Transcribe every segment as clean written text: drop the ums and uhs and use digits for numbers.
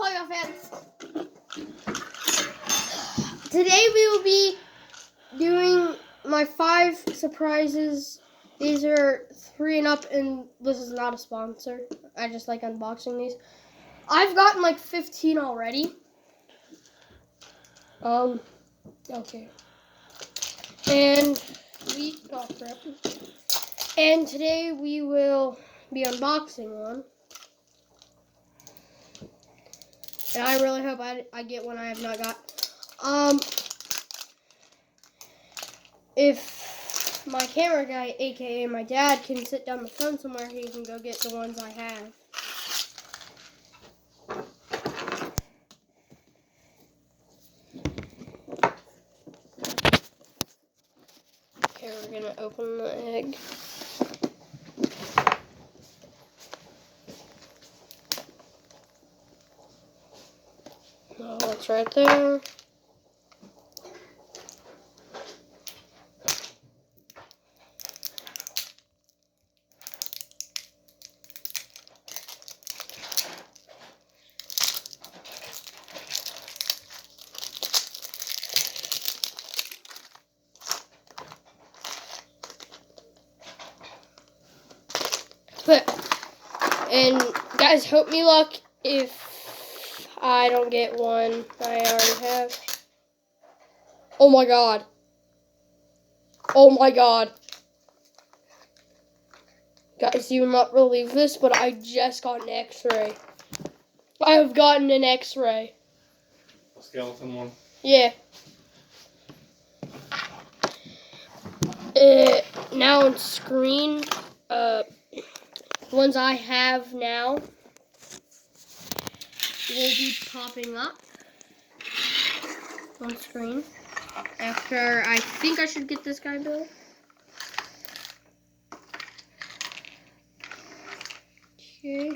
Pug0 fans. Today we will be doing my 5 surprises. These are 3 and up, and this is not a sponsor. I just like unboxing these. I've gotten like 15 already. Okay. And and today we will be unboxing one. And I really hope I get one I have not got. If my camera guy, aka my dad, can sit down the phone somewhere, he can go get the ones I have. Okay, we're gonna open the egg. Oh, it's right there. And guys, hope me luck if I don't get one I already have. Oh my god. Oh my god. Guys, you will not believe this, but I just got an x-ray. I have gotten an x-ray. A skeleton one? Yeah. Now on screen, ones I have now will be popping up on screen. After, I think I should get this guy built. Okay.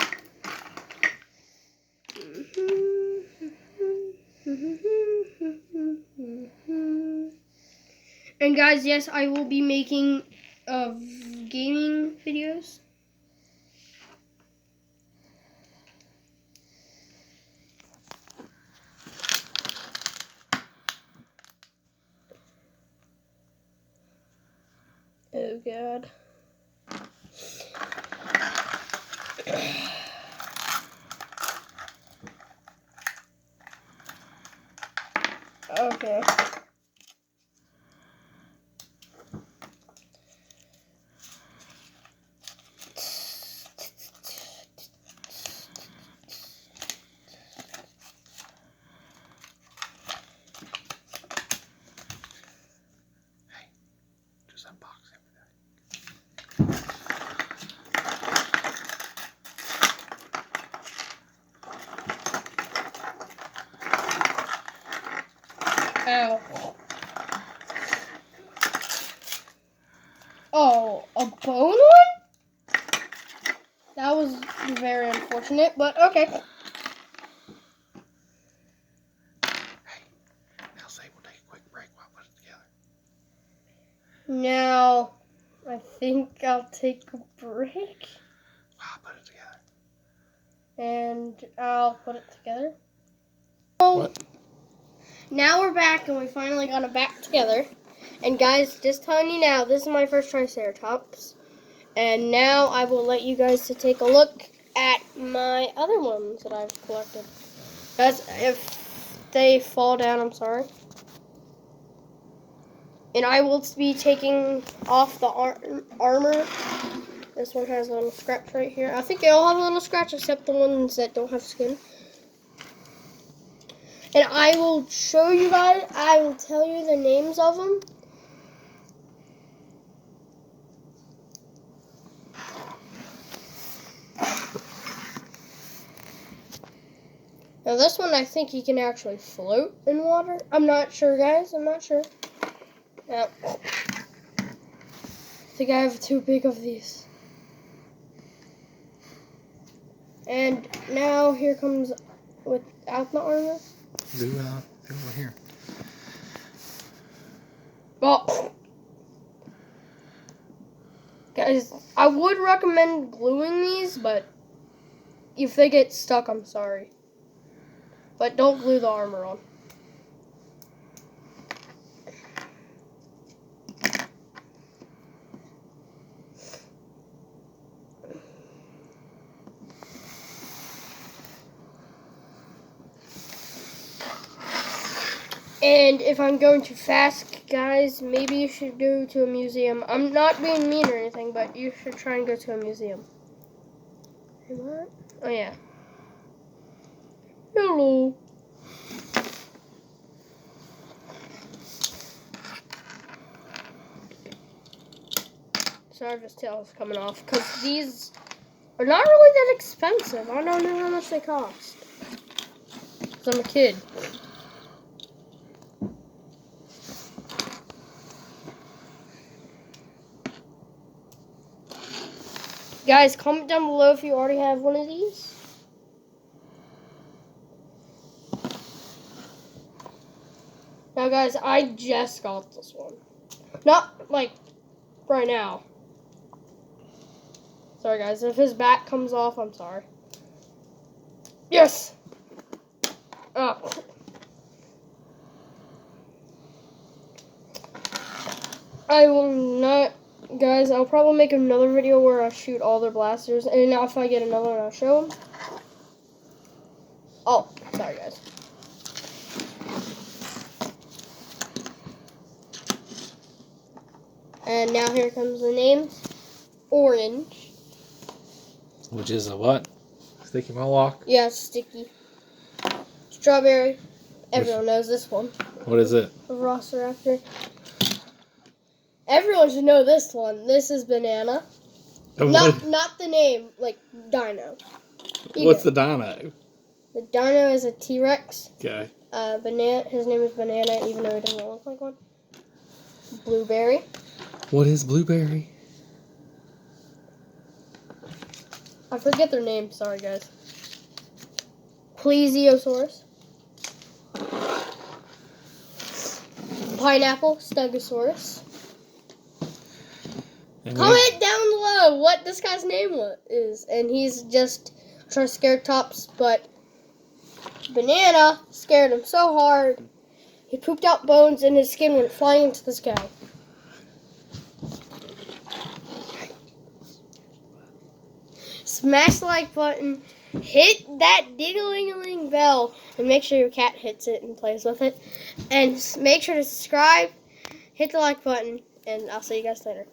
And guys, yes, I will be making gaming videos. Oh god. Okay. Just unbox everything. Ow. Oh, a bone one? That was very unfortunate, but okay. Hey, now say we'll take a quick break while I put it together. Now, I think I'll take a break. While I put it together. And I'll put it together. Oh, What? now we're back, and we finally got it back together. And guys, just telling you now, this is my first Triceratops. And now I will let you guys to take a look at my other ones that I've collected. Guys, if they fall down, I'm sorry. And I will be taking off the armor. This one has a little scratch right here. I think they all have a little scratch except the ones that don't have skin. And I will show you guys, I will tell you the names of them. Now this one, I think he can actually float in water. I'm not sure, guys. I'm not sure. I think I have too big of these. And now here comes without the armor. Do over here. Well, guys, I would recommend gluing these, but if they get stuck, I'm sorry. But don't glue the armor on. And if I'm going too fast, guys, maybe you should go to a museum. I'm not being mean or anything, but you should try and go to a museum. Hey, what? Oh, yeah. Hello. Sorry if his tail is coming off, because these are not really that expensive. I don't know how much they cost. Because I'm a kid. Guys, comment down below if you already have one of these. Now, guys, I just got this one. Not, like, right now. Sorry, guys. If his back comes off, I'm sorry. Yes! Oh. I will not... Guys, I'll probably make another video where I shoot all their blasters. And now if I get another one, I'll show them. Oh, sorry, guys. And now here comes the names. Orange. Which is a what? Sticky Mohawk? Yeah, sticky. Strawberry. Everyone knows this one. What is it? A Velociraptor. Everyone should know this one. This is Banana. Not the name, like Dino. What's the dino? The Dino is a T-Rex. Okay. Banana. His name is Banana, even though he doesn't look like one. Blueberry. What is Blueberry? I forget their name. Sorry, guys. Plesiosaurus. Pineapple. Stegosaurus. Comment down below what this guy's name is. And he's just trying to scare Tops, but Banana scared him so hard, he pooped out bones and his skin went flying into the sky. Smash the like button, hit that ding-a-ling-a-ling bell, and make sure your cat hits it and plays with it. And make sure to subscribe, hit the like button, and I'll see you guys later.